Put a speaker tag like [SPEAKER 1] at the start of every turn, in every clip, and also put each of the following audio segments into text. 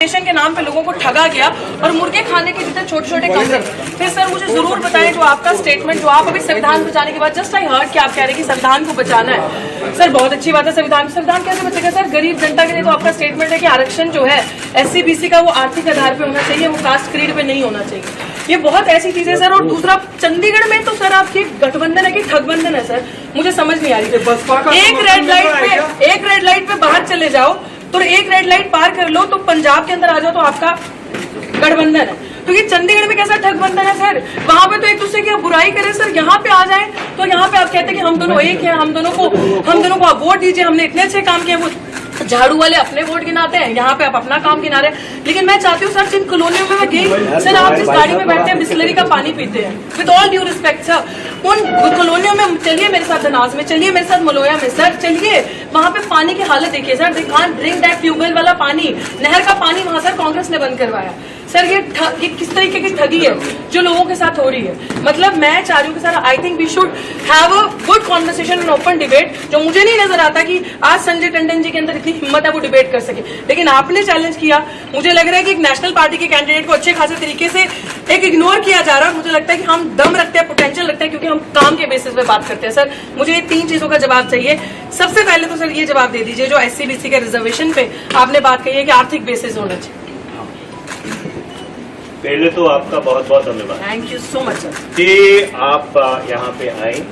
[SPEAKER 1] के नाम पे लोगों को ठगा गया और मुर्गे खाने के जितने छोटे छोटे कमरे। फिर सर मुझे जरूर बताएं जो आपका स्टेटमेंट जो आप अभी संविधान बचाने के बाद जस्ट आई हर्ड कि आप कह रहे हैं कि संविधान को बचाना है। सर बहुत अच्छी बात है, संविधान कैसे बचेगा सर? गरीब जनता के लिए तो आपका स्टेटमेंट है कि आरक्षण जो है SC BC का वो आर्थिक आधार पे होना चाहिए, वो कास्ट क्रीड पे नहीं होना चाहिए। ये बहुत ऐसी चीजें सर। और दूसरा चंडीगढ़ में तो सर आपकी गठबंधन है कि ठगबंधन है सर, मुझे समझ नहीं आ रही। एक रेड लाइट पे बाहर चले जाओ तो एक रेड लाइट पार कर लो तो पंजाब के अंदर आ जाओ तो आपका गठबंधन है। तो ये चंडीगढ़ में कैसा ठगबंधन है सर? वहां पे तो एक दूसरे की आप बुराई करें सर, यहाँ पे आ जाए तो यहाँ पे आप कहते हैं कि हम दोनों एक हैं, हम दोनों को आप वोट दीजिए, हमने इतने अच्छे काम किए। वो झाड़ू वाले अपने वोट गिनाते हैं, यहाँ पे आप अपना काम गिना रहे हैं। लेकिन मैं चाहती हूँ सर, जिन कॉलोनियों में मैं गई सर, आप जिस गाड़ी में बैठते हैं बिस्लरी का पानी पीते हैं, with all due respect sir, उन कॉलोनियों में चलिए मेरे साथ धनास में, चलिए मेरे साथ मलोया में सर, चलिए वहां पे पानी की हालत देखिए sir. They can't drink that tubewell वाला पानी, नहर का पानी वहां सर कांग्रेस ने बंद करवाया। सर ये किस तरीके की ठगी है जो लोगों के साथ हो रही है? मतलब मैं चाह रही हूँ कि sir I think we should have a good conversation and open debate. जो मुझे नहीं नजर आता कि आज संजय टंडन जी के अंदर इतनी हिम्मत है वो डिबेट कर सके, लेकिन आपने चैलेंज किया। मुझे लग रहा है कि एक नेशनल पार्टी के कैंडिडेट को अच्छे खासे तरीके से एक इग्नोर किया जा रहा है। मुझे लगता है कि हम दम रखते हैं, पोटेंशियल रखते हैं, क्योंकि हम काम के बेसिस पे बात करते हैं। सर मुझे ये 3 चीजों का जवाब चाहिए। सबसे पहले तो सर ये जवाब दे दीजिए, जो SC BC के रिजर्वेशन पे आपने बात कही है कि आर्थिक बेसिस होना चाहिए।
[SPEAKER 2] पहले तो आपका बहुत बहुत धन्यवाद,
[SPEAKER 1] thank you so much sir,
[SPEAKER 2] कि आप यहाँ पे आए।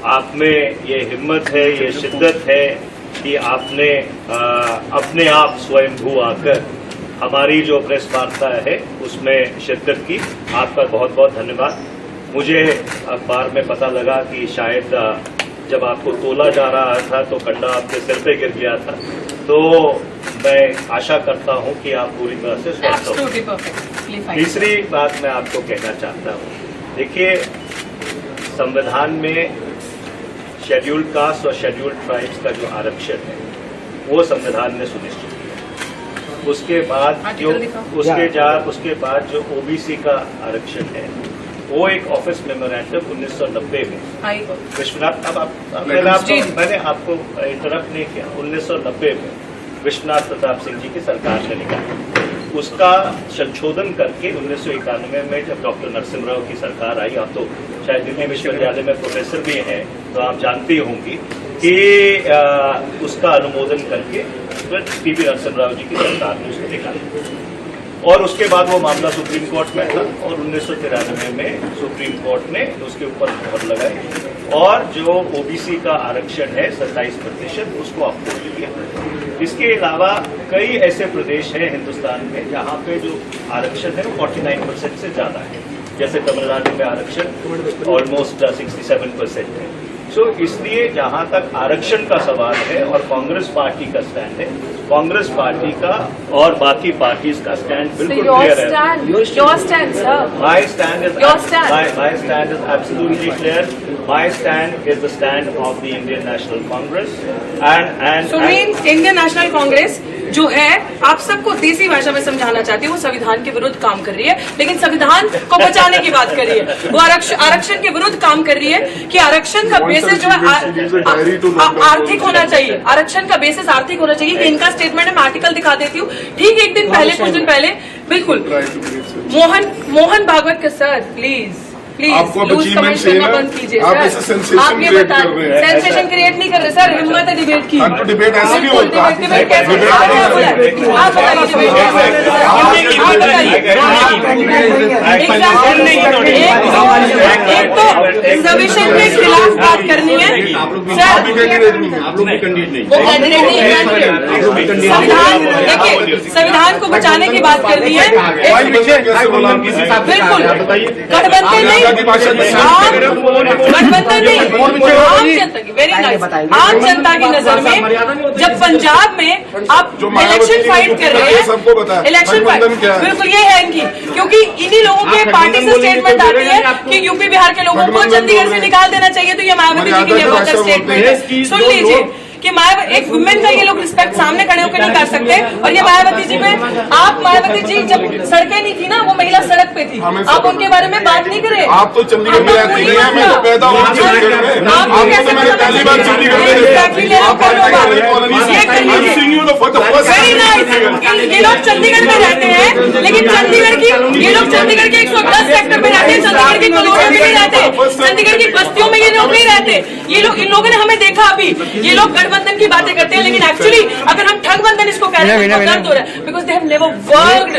[SPEAKER 2] आप में ये हिम्मत है, ये शिद्दत है कि आपने अपने आप स्वयंभू आकर हमारी जो प्रेस वार्ता है उसमें शिरकत की। आपका बहुत बहुत धन्यवाद। मुझे अखबार में पता लगा कि शायद जब आपको तोला जा रहा था तो कंडा आपके सिर पे गिर गया था, तो मैं आशा करता हूं कि आप पूरी तरह से स्वस्थ हो। तीसरी बात मैं आपको कहना चाहता हूं, देखिए संविधान में शेड्यूल्ड कास्ट और शेड्यूल्ड ट्राइब्स का जो आरक्षण है वो संविधान ने सुनिश्चित किया। उसके बाद जो OBC का आरक्षण है वो एक ऑफिस मेमोरेंडम 1990 में विश्वनाथ, मैंने आपको इंटरप्ट नहीं किया, 1990 में विश्वनाथ प्रताप सिंह जी की सरकार ने निकाला। उसका संशोधन करके 1991 में जब डॉक्टर नरसिम्हा की सरकार आई, आप तो शायद दिल्ली विश्वविद्यालय में प्रोफेसर भी हैं तो आप जानती होंगी कि उसका अनुमोदन करके PV नरसिम्हा जी की सरकार ने उसको निकाला। और उसके बाद वो मामला सुप्रीम कोर्ट में था और 1993 में सुप्रीम कोर्ट ने उसके ऊपर मोहर लगाई और जो OBC का आरक्षण है 27% उसको अप्रूव किया। इसके अलावा कई ऐसे प्रदेश हैं हिंदुस्तान में जहां पे जो आरक्षण है वो 49% से ज्यादा है। जैसे तमिलनाडु में आरक्षण ऑलमोस्ट 67% है। सो इसलिए जहां तक आरक्षण का सवाल है और कांग्रेस पार्टी का स्टैंड है, कांग्रेस पार्टी का और बाकी पार्टीज का स्टैंड बिल्कुल क्लियर है। My stand is absolutely clear. My stand is the stand of the Indian national Congress and
[SPEAKER 1] Indian national Congress जो है, आप सबको देसी भाषा में समझाना चाहती है, वो संविधान के विरुद्ध काम कर रही है, लेकिन संविधान को बचाने की बात कर रही है। वो आरक्षण के विरुद्ध काम कर रही है कि आरक्षण का बेसिस जो है आर्थिक होना चाहिए। आरक्षण का बेसिस आर्थिक होना चाहिए। इनका स्टेटमेंट है, मैं आर्टिकल दिखा देती हूँ। ठीक एक दिन पहले, कुछ दिन पहले, बिल्कुल मोहन भागवत का सर प्लीज लूज कमेंट करना बंद कीजिए सर। आप ये बताएं, सेंसेशन क्रिएट नहीं कर रहे सर, हिम्मत है डिबेट की।
[SPEAKER 3] डिबेट ऐसे नहीं होता।
[SPEAKER 1] डिबेट कैसे? आप बताइए डिबेट एक तो रिजर्वेशन के खिलाफ बात करनी है सर, वो कैंडिडेट नहीं। देखिए संविधान को बचाने की बात करनी है, बिल्कुल गठबंधन नहीं, गठबंधन नहीं, आम जनता की, वेरी नाइस, आम जनता की नजर में जब पंजाब में आप इलेक्शन फाइट कर रहे हैं, इलेक्शन फाइट बिल्कुल ये है इनकी, क्योंकि इन्हीं लोगों के पार्टी से स्टेटमेंट आती है कि यूपी बिहार के लोगों को चंडीगढ़ से निकाल देना चाहिए। तो ये मायावती जी की लिए स्टेटमेंट है, सुन लीजिए कि एक वुमेन का ये लोग रिस्पेक्ट सामने खड़े होकर नहीं कर सकते। और ये मायावती जी में, आप मायावती जी जब सड़कें नहीं थी ना, वो महिला बार सड़क पे थी, आप उनके बारे में बात नहीं करें।
[SPEAKER 3] आप तो चंडीगढ़ में रहती नहीं है, मैं तो पैदा हुआ चंडीगढ़ में। आपको तो मैंने पहली बार चंडीगढ़ में
[SPEAKER 1] ये लोग चंडीगढ़ में रहते हैं, लेकिन चंडीगढ़ की ये लोग चंडीगढ़ के 110 सेक्टर में रहते हैं, चंडीगढ़ की कॉलोनी में नहीं रहते, चंडीगढ़ की बस्तियों में ये लोग नहीं रहते। ये लोग, इन लोगों ने हमें देखा अभी, ये लोग गठबंधन की बातें करते हैं, लेकिन एक्चुअली अगर हम ठगबंधन इसको कह रहे हैं तो दर्द हो रहा है, because they have never worked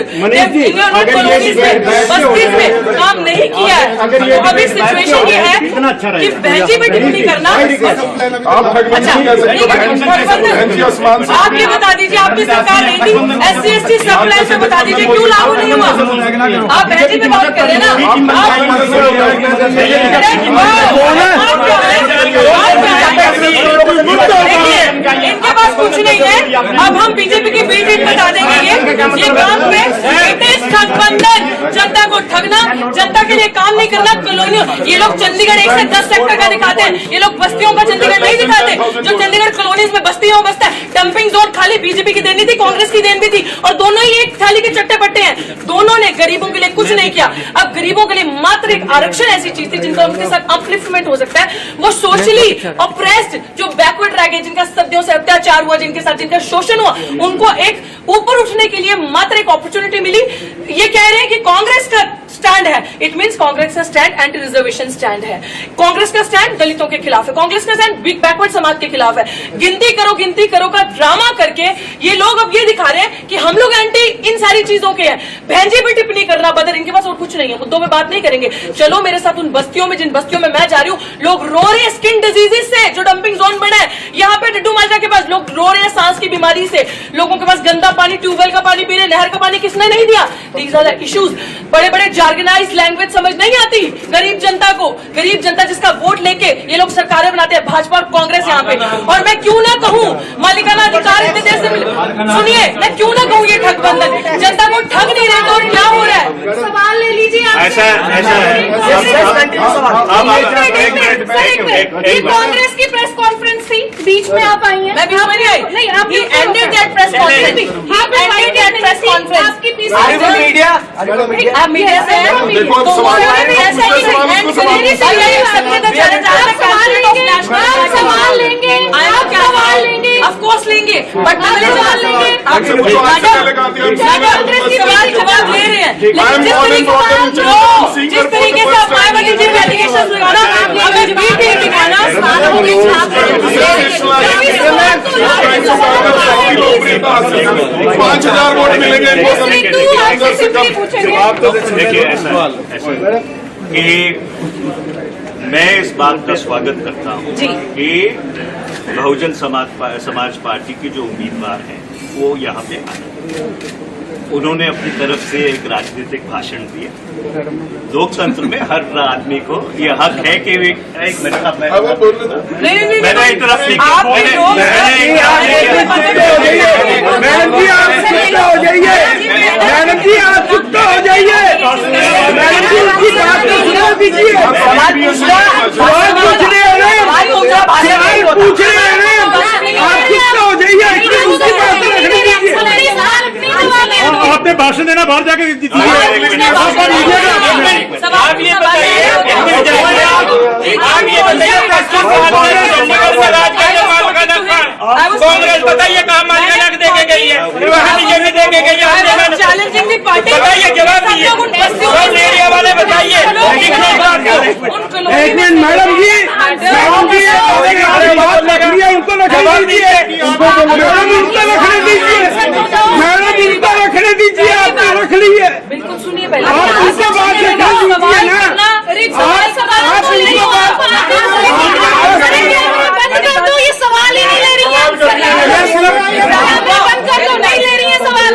[SPEAKER 1] colonies में, बस्तीज में काम नहीं किया है। तो अभी सिचुएशन ये है कि बहनजी पे टिप्पणी करना। अच्छा, आप ये बता दीजिए, आपकी सरकार नहीं थी, SC/ST सब प्लान पे बता दीजिए क्यों लागू नहीं हुआ? आप बहनजी पे बात कर रहे हैं ना, इनके पास कुछ नहीं है। अब हम बीजेपी की बी टीम बता देंगे ये काम पे ठगबंधन, जनता को ठगना, जनता के लिए काम नहीं करना, कॉलोनियों। ये लोग चंडीगढ़ 1 से 10 सेक्टर का दिखाते हैं, ये लोग बस्तियों का चंडीगढ़ नहीं दिखाते। जो चंडीगढ़ कॉलोनीज में बस्तियों में बसता है, डंपिंग जोन खाली बीजेपी की देनी थी, कांग्रेस की देन भी थी, और दोनों ही एक थाली के चट्टे पट्टे हैं। दोनों ने गरीबों के लिए कुछ नहीं किया। अब गरीबों के लिए मात्र एक आरक्षण ऐसी चीज थी जिनका उनके साथ अपलिफ्टमेंट हो सकता है। वो सोशली ऑप्रेस्ड, जो बैकवर्ड रह गए, जिनका सदियों से अत्याचार हुआ, जिनके साथ जिनका शोषण हुआ, उनको एक ऊपर उठने के लिए मात्र एक अपॉर्चुनिटी मिली। ये कह रहे हैं कि कांग्रेस का स्टैंड है, इट मींस कांग्रेस का स्टैंड एंटी रिजर्वेशन स्टैंड है, कांग्रेस का स्टैंड दलितों के खिलाफ है, कांग्रेस का स्टैंड बैकवर्ड समाज के खिलाफ है। गिनती करो का ड्रामा करके ये लोग अब ये दिखा रहे हैं कि हम लोग एंटी इन सारी चीजों के हैं। बहनजी पे टिप्पणी करना बदर, इनके पास और कुछ नहीं है, मुद्दों पे बात नहीं करेंगे। चलो मेरे साथ उन बस्तियों में, जिन बस्तियों में मैं जा रही हूँ, लोग रो रहे हैं स्किन डिजीजेस से, जो डंपिंग जोन बना है यहाँ पे डड्डू माजरा के पास, लोग रो रहे हैं सांस की बीमारी से, लोगों के पास गंदा पानी, ट्यूबवेल का पानी पी रहे, नहर का पानी किसने नहीं दिया। These are the issues. बड़े बड़े जार्गनाइज्ड लैंग्वेज समझ नहीं आती गरीब जनता को, गरीब जनता जिसका वोट लेके ये लोग सरकारें बनाते हैं, भाजपा और कांग्रेस यहाँ पे। और मैं क्यों ना कहूँ मालिकाना अधिकार इतने देर से सुनिए, मैं क्यों ना कहूँ ये ठगबंधन, जनता को ठग नहीं रहे तो और क्या हो रहा है? सवाल ले लीजिए आप।
[SPEAKER 2] ऐसा
[SPEAKER 1] ये कांग्रेस की प्रेस कॉन्फ्रेंस थी, बीच में आप आई हैं। मैं बीच में नहीं आई, नहीं आप ended that press conference, ended that press conference. आपकी पीस मीडिया, आप मीडिया से हैं, तो ऐसा ही सवाल लेंगे, आप सवाल लेंगे, ऑफ कोर्स लेंगे, बट सवाल लेंगे, आप जवाब ले रहे हैं, लेकिन जिस तरीके से आप मायावती जी पे एलिगेशन लगाना, हमें बी टीम दिखाना,
[SPEAKER 3] 5000 वोट मिलेंगे।
[SPEAKER 2] देखिए ऐसा कि मैं इस बात का स्वागत करता हूँ कि बहुजन समाज पार्टी के जो उम्मीदवार हैं वो यहाँ पे आए, उन्होंने अपनी तरफ से एक राजनीतिक भाषण दिया। लोकतंत्र में हर आदमी को ये हक है कि एक मिनट मैंने इंटरप्ट नहीं किया।
[SPEAKER 4] मैडम जी आप चुप हो जाइए, मैडम जी आप चुप हो जाइए, मैडम जी उसकी बात तो सुना दीजिए। सवाल पूछ रहे हैं, सवाल पूछ रहे हैं, आप चुप हो जाइए, उसकी बात तो रखने दीजिए। आपने भाषण देना बाहर जाके दीजिए।
[SPEAKER 5] कांग्रेस बताइए कहाँ मालिकाना देके गई है, बीजेपी देके गई है,
[SPEAKER 1] चैलेंजिंग पार्टी
[SPEAKER 5] बताइए, जवाब दीजिए, एरिया वाले बताइए।
[SPEAKER 4] एक मिनट मैडम जी, बात रख लिया, उनको रखने दीजिए, मैडम उनको रखने दीजिए, मैडम उनको रखने दीजिए, आपने रख लिए।
[SPEAKER 1] बिल्कुल सुनिए पहले,
[SPEAKER 4] आप उनसे बात रखने दीजिए ना, आप उनको
[SPEAKER 1] तो ये सवाल ही नहीं ले रही है, बंद कर दो, नहीं ले रही है सवाल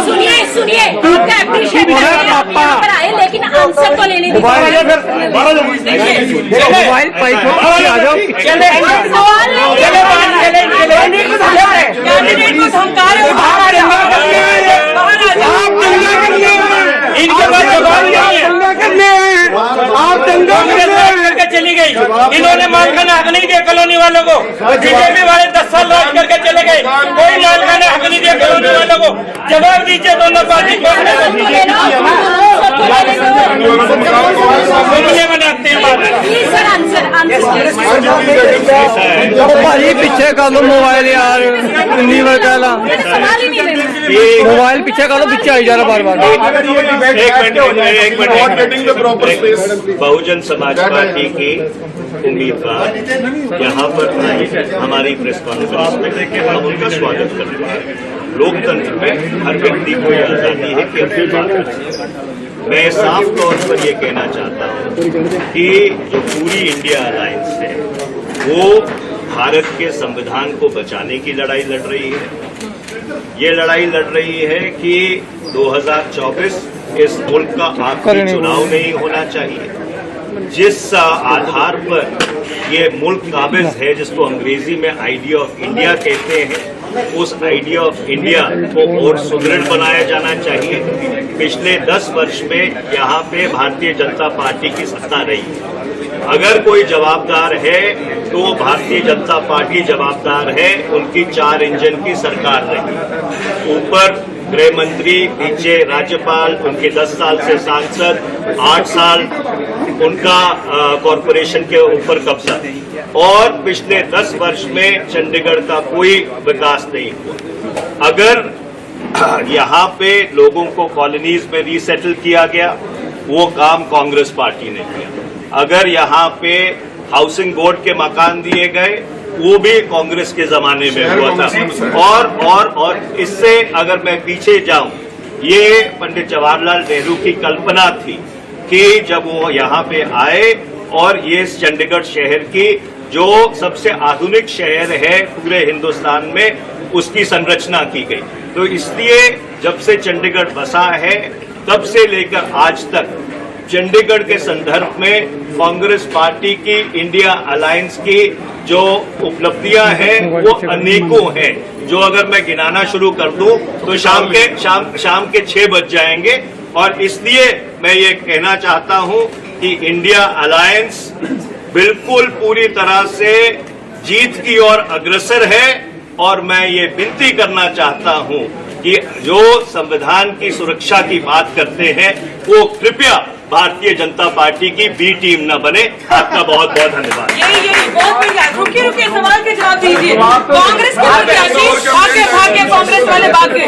[SPEAKER 1] सुनिए सुनिए, आपका एप्रिशिएट आए, लेकिन आंसर तो लेने दीजिए।
[SPEAKER 4] मोबाइल आ जाओ,
[SPEAKER 1] कैंडिडेट को धमका रहे हो, बाहर आ जाओ,
[SPEAKER 5] इनके पास जवाब नहीं है,
[SPEAKER 4] आप दंगा करने
[SPEAKER 5] चली गई। इन्होंने मालखाना हक नहीं दिया कॉलोनी वालों को। बीजेपी वाले 10 साल राज करके चले गए, कोई मालखाना हक नहीं दिया कॉलोनी वालों को। जवाब दीजिए दोनों पार्टी को। बनाते हैं
[SPEAKER 4] भाजी पीछे कर लो मोबाइल यार, इन्नी बार कहला मोबाइल पीछे कर लो, पीछे आई जा रहा बार बार।
[SPEAKER 2] एक मिनट। बहुजन समाज पार्टी की उम्मीदवार यहाँ पर आई हमारी प्रेस कॉन्फ्रेंस में, हम उनका स्वागत करते हैं। लोकतंत्र में हर व्यक्ति को यह आजादी है कि अपनी बात करें। मैं साफ तौर पर यह कहना चाहता हूं कि जो पूरी इंडिया अलायंस है वो भारत के संविधान को बचाने की लड़ाई लड़ रही है। ये लड़ाई लड़ रही है कि 2024 इस मुल्क का आखिरी चुनाव नहीं होना चाहिए। जिस आधार पर ये मुल्क काबिज है, जिसको अंग्रेजी में आइडिया ऑफ इंडिया कहते हैं, उस आइडिया ऑफ इंडिया को और सुदृढ़ बनाया जाना चाहिए। पिछले 10 वर्ष में यहाँ पे भारतीय जनता पार्टी की सत्ता रही है। अगर कोई जवाबदार है तो भारतीय जनता पार्टी जवाबदार है। उनकी 4 इंजन की सरकार रही, ऊपर गृह मंत्री, नीचे राज्यपाल, उनके 10 साल से सांसद, 8 साल उनका कॉरपोरेशन के ऊपर कब्जा, और पिछले 10 वर्ष में चंडीगढ़ का कोई विकास नहीं हुआ। अगर यहाँ पे लोगों को कॉलोनीज में रीसेटल किया गया, वो काम कांग्रेस पार्टी ने किया। अगर यहाँ पे हाउसिंग बोर्ड के मकान दिए गए, वो भी कांग्रेस के जमाने में हुआ था। और इससे अगर मैं पीछे जाऊं, ये पंडित जवाहरलाल नेहरू की कल्पना थी कि जब वो यहाँ पे आए और ये चंडीगढ़ शहर की जो सबसे आधुनिक शहर है पूरे हिंदुस्तान में, उसकी संरचना की गई। तो इसलिए जब से चंडीगढ़ बसा है तब से लेकर आज तक चंडीगढ़ के संदर्भ में कांग्रेस पार्टी की, इंडिया अलायंस की जो उपलब्धियां हैं वो अनेकों हैं, जो अगर मैं गिनाना शुरू कर दूं तो शाम के 6 बज जाएंगे। और इसलिए मैं ये कहना चाहता हूं कि इंडिया अलायंस बिल्कुल पूरी तरह से जीत की ओर अग्रसर है। और मैं ये विनती करना चाहता हूं कि जो संविधान की सुरक्षा की बात करते हैं वो कृपया भारतीय जनता पार्टी की बी टीम न बने। आपका बहुत बहुत धन्यवाद।
[SPEAKER 1] यही बहुत बढ़िया। रुकिए सवाल के जवाब दीजिए। कांग्रेस के भाग्य कांग्रेस वाले भाग गए।